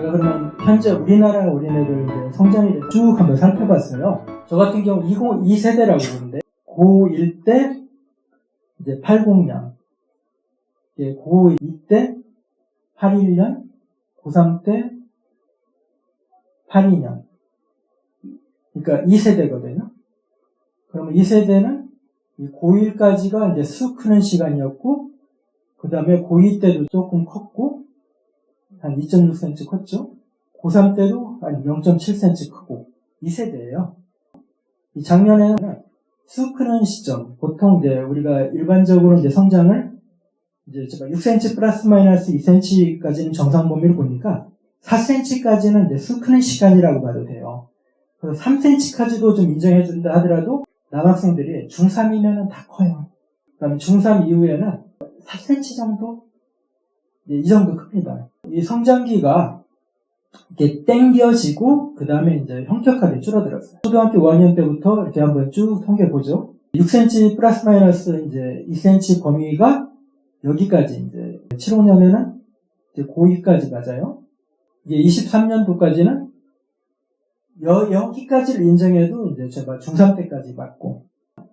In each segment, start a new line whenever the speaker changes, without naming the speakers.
제가 그러면 현재 우리나라 어린애들 이제 성장에 대해서 쭉 한번 살펴봤어요. 저 같은 경우 2세대라고 보는데, 고1 때 이제 80년, 고2 때 81년, 고3 때 82년. 그러니까 2세대거든요. 그러면 2세대는 고1까지가 이제 쑥 크는 시간이었고, 그 다음에 고2 때도 조금 컸고, 한 2.6cm 컸죠. 고3 때도 한 0.7cm 크고, 2세대예요. 이 작년에는 쑥 크는 시점, 보통 이제 우리가 일반적으로 이제 성장을 이제 제가 6cm 플러스 마이너스 2cm까지는 정상 범위를 보니까 4cm까지는 이제 쑥 크는 시간이라고 봐도 돼요. 그래서 3cm까지도 좀 인정해준다 하더라도 남학생들이 중3이면 다 커요. 그다음에 중3 이후에는 4cm 정도? 이 정도 큽니다. 이 성장기가 이렇게 당겨지고, 그 다음에 이제 현격하게 줄어들었어요. 초등학교 5학년 때부터 이렇게 한번 쭉 통계보죠. 6cm 플러스 마이너스 이제 2cm 범위가 여기까지 이제 75년에는 이제 고2까지 맞아요. 이게 23년도까지는 여기까지를 인정해도 이제 제가 중3 때까지 맞고,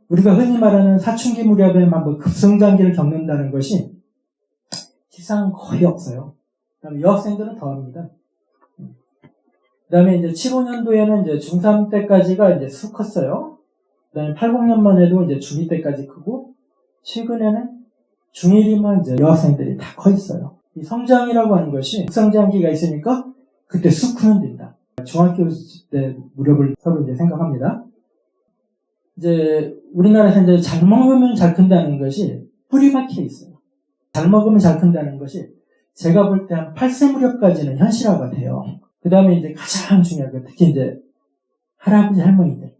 우리가 흔히 말하는 사춘기 무렵에 한번 급성장기를 겪는다는 것이 실상 거의 없어요. 그다음에 여학생들은 더합니다. 그다음에 이제 75년도에는 이제 중3 때까지가 이제 쑥 컸어요. 그다음에 80년만 해도 이제 중2 때까지 크고, 최근에는 중1이면 이제 여학생들이 다 커 있어요. 이 성장이라고 하는 것이 급성장기가 있으니까 그때 쑥 크면 된다. 중학교 때 무렵을 서로 이제 생각합니다. 이제 우리나라에서 이제 잘 먹으면 잘 큰다는 것이 뿌리 박혀 있어요. 잘 먹으면 잘 큰다는 것이 제가 볼 때 한 8세 무렵까지는 현실화가 돼요. 그 다음에 이제 가장 중요한 거, 특히 이제 할아버지, 할머니들.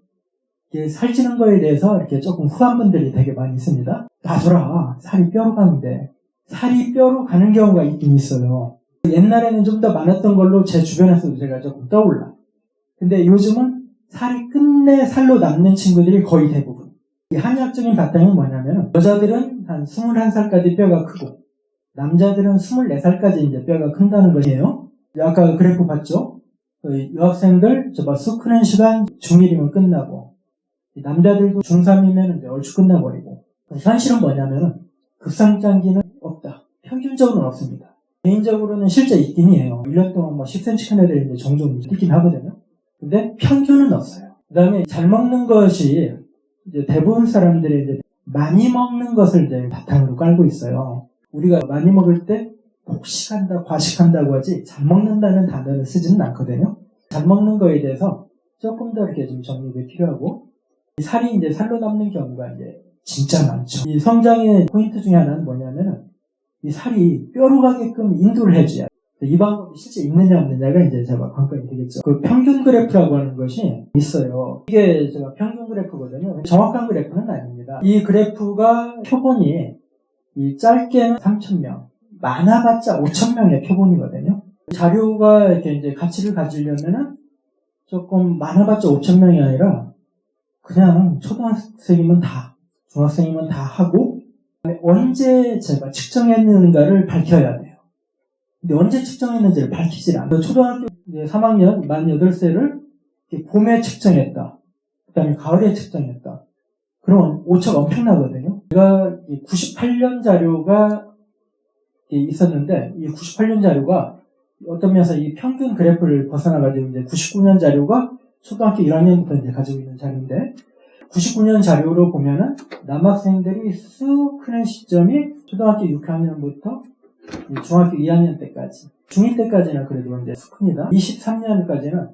이게 살찌는 거에 대해서 이렇게 조금 후한 분들이 되게 많이 있습니다. 놔둬라. 살이 뼈로 가는데. 살이 뼈로 가는 경우가 있긴 있어요. 옛날에는 좀 더 많았던 걸로 제 주변에서도 제가 조금 떠올라. 근데 요즘은 살이 끝내 살로 남는 친구들이 거의 대부분. 이 한의학적인 바탕이 뭐냐면, 여자들은 한 21살까지 뼈가 크고, 남자들은 24살까지 이제 뼈가 큰다는 것이에요. 아까 그래프 봤죠? 여학생들, 쑥 크는 시간 중1이면 끝나고, 남자들도 중3이면 이제 얼추 끝나버리고, 현실은 뭐냐면은, 급성장기는 없다. 평균적으로는 없습니다. 개인적으로는 실제 있긴 해요. 1년 동안 10cm 큰 애들이 이제 종종 뛰긴 하거든요. 근데 평균은 없어요. 그 다음에 잘 먹는 것이, 이제 대부분 사람들이 이제 많이 먹는 것을 이제 바탕으로 깔고 있어요. 우리가 많이 먹을 때 폭식한다, 과식한다고 하지 잘 먹는다는 단어를 쓰지는 않거든요. 잘 먹는 거에 대해서 조금 더 이렇게 좀 정립이 필요하고, 이 살이 이제 살로 남는 경우가 이제 진짜 많죠. 이 성장의 포인트 중에 하나는 뭐냐면은 이 살이 뼈로 가게끔 인도를 해줘야 돼요. 이 방법이 실제 있느냐 없느냐가 이제 제가 관건이 되겠죠. 그 평균 그래프라고 하는 것이 있어요. 이게 제가 평균 그래프거든요. 정확한 그래프는 아닙니다. 이 그래프가 표본이 이 짧게는 3,000명, 많아봤자 5,000명의 표본이거든요. 자료가 이렇게 이제 가치를 가지려면은 조금 많아봤자 5,000명이 아니라 그냥 초등학생이면 다, 중학생이면 다 하고, 언제 제가 측정했는가를 밝혀야 돼요. 근데 언제 측정했는지를 밝히질 않아요. 초등학교 3학년 만 8세를 봄에 측정했다. 그 다음에 가을에 측정했다. 그러면 오차가 엄청나거든요. 제가 98년 자료가 있었는데, 이 98년 자료가 어떤 면에서 이 평균 그래프를 벗어나가지고 이제 99년 자료가 초등학교 1학년부터 이제 가지고 있는 자료인데, 99년 자료로 보면은 남학생들이 쑥 크는 시점이 초등학교 6학년부터 중학교 2학년 때까지, 중2 때까지는 그래도 이제 쑥 큽니다. 23년까지는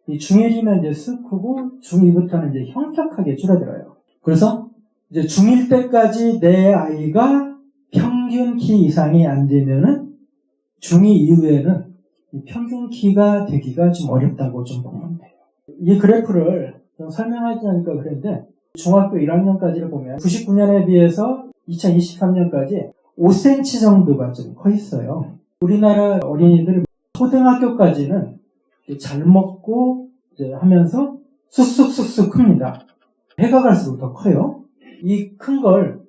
중1이면 이제 쑥 크고, 중2부터는 이제 현격하게 줄어들어요. 그래서 이제 중1 때까지 내 아이가 평균 키 이상이 안 되면은 중2 이후에는 평균 키가 되기가 좀 어렵다고 좀 보면 돼요. 이 그래프를 좀 설명하지 않으니까 그랬는데, 중학교 1학년까지를 보면 99년에 비해서 2023년까지 5cm 정도가 좀 커 있어요. 우리나라 어린이들 초등학교까지는 잘 먹고 이제 하면서 쑥쑥쑥쑥 큽니다. 해가 갈수록 더 커요. 이 큰 걸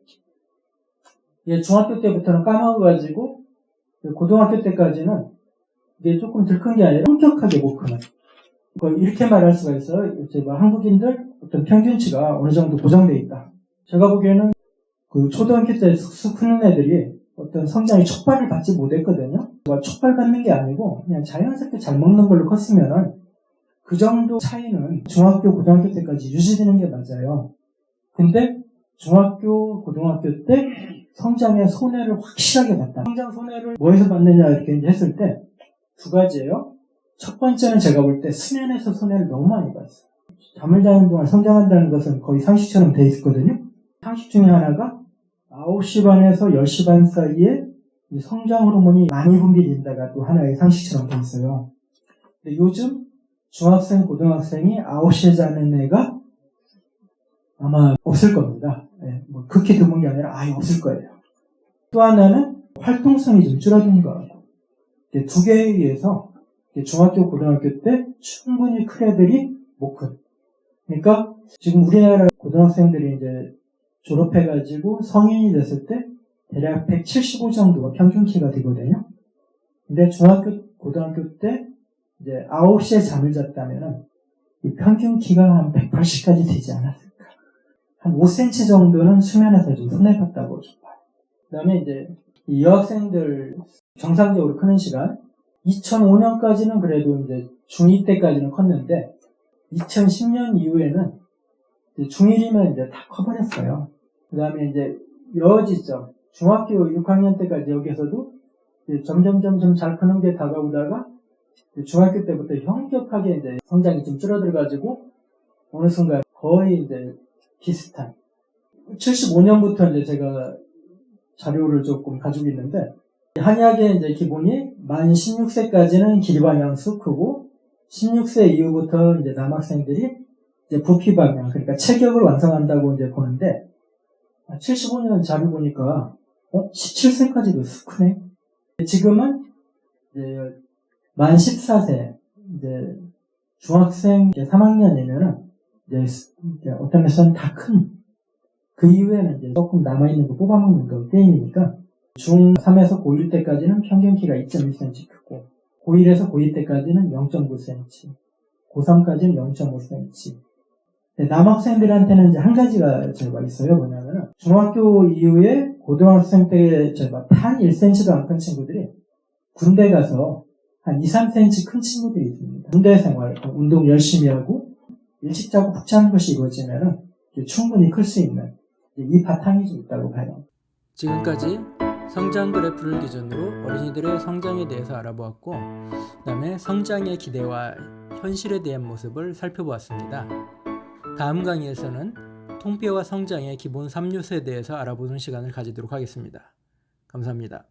중학교 때부터는 까먹어가지고 고등학교 때까지는 이게 조금 들큰 게 아니라 엄격하게 못 크는. 이렇게 말할 수가 있어요. 이제 뭐 한국인들 어떤 평균치가 어느 정도 고정되어 있다. 제가 보기에는 그 초등학교 때 쑥쑥 크는 애들이 어떤 성장의 촉발을 받지 못했거든요. 촉발받는 게 아니고 그냥 자연스럽게 잘 먹는 걸로 컸으면은 그 정도 차이는 중학교, 고등학교 때까지 유지되는 게 맞아요. 근데 중학교, 고등학교 때 성장의 손해를 확실하게 봤다. 성장 손해를 뭐에서 받느냐 이렇게 했을 때 두 가지예요. 첫 번째는 제가 볼 때 수면에서 손해를 너무 많이 봤어요. 잠을 자는 동안 성장한다는 것은 거의 상식처럼 돼 있거든요. 상식 중에 하나가 9시 반에서 10시 반 사이에 이 성장 호르몬이 많이 분비된다가 또 하나의 상식처럼 돼 있어요. 근데 요즘 중학생, 고등학생이 9시에 자는 애가 아마 없을 겁니다. 네, 뭐 극히 드문 게 아니라 아예 없을 거예요. 또 하나는 활동성이 좀 줄어든 것 같고, 두 개에 의해서 중학교, 고등학교 때 충분히 큰 애들이 못 큰. 그러니까 지금 우리나라 고등학생들이 이제 졸업해가지고 성인이 됐을 때 대략 175 정도가 평균 키가 되거든요. 근데 중학교, 고등학교 때 이제 9시에 잠을 잤다면은 이 평균 키가 한 180까지 되지 않았을까. 한 5cm 정도는 수면에서 좀 손해봤다고 좀 봐요. 그 다음에 이제 이 여학생들 정상적으로 크는 시간, 2005년까지는 그래도 이제 중2 때까지는 컸는데, 2010년 이후에는 중1이면 이제 다 커버렸어요. 그 다음에 이제 이어지죠. 중학교 6학년 때까지 여기서도 점점 잘 크는 게 다가오다가 중학교 때부터 현격하게 이제 성장이 좀 줄어들어가지고 어느 순간 거의 이제 비슷한. 75년부터 이제 제가 자료를 조금 가지고 있는데, 한약의 이제 기본이 만 16세까지는 길방향수 크고 16세 이후부터 이제 남학생들이 이제 부피 방향, 그러니까 체격을 완성한다고 이제 보는데, 75년 자료 보니까 17세까지도 크네. 지금은 이제 만 14세 이제 중학생 3학년이면은 이제 어떤 면에서는 다 큰. 그 이후에는 이제 조금 남아있는 거 뽑아먹는 거 게임이니까 중3에서 고1 때까지는 평균 키가 2.1cm 크고 고1에서 고2 때까지는 0.9cm, 고3까지는 0.5cm. 남학생들한테는 이제 한 가지가 제가 있어요. 뭐냐면은 중학교 이후에 고등학생 때 한 1cm도 안 큰 친구들이 군대 가서 한 2, 3cm 큰 친구들이 있습니다. 군대 생활, 운동 열심히 하고 일찍 자고 푹 자는 것이 이루어지면은 충분히 클 수 있는 이 바탕이 좀 있다고 봐요.
지금까지 성장 그래프를 기준으로 어린이들의 성장에 대해서 알아보았고, 그 다음에 성장의 기대와 현실에 대한 모습을 살펴보았습니다. 다음 강의에서는 통폐와 성장의 기본 3요소에 대해서 알아보는 시간을 가지도록 하겠습니다. 감사합니다.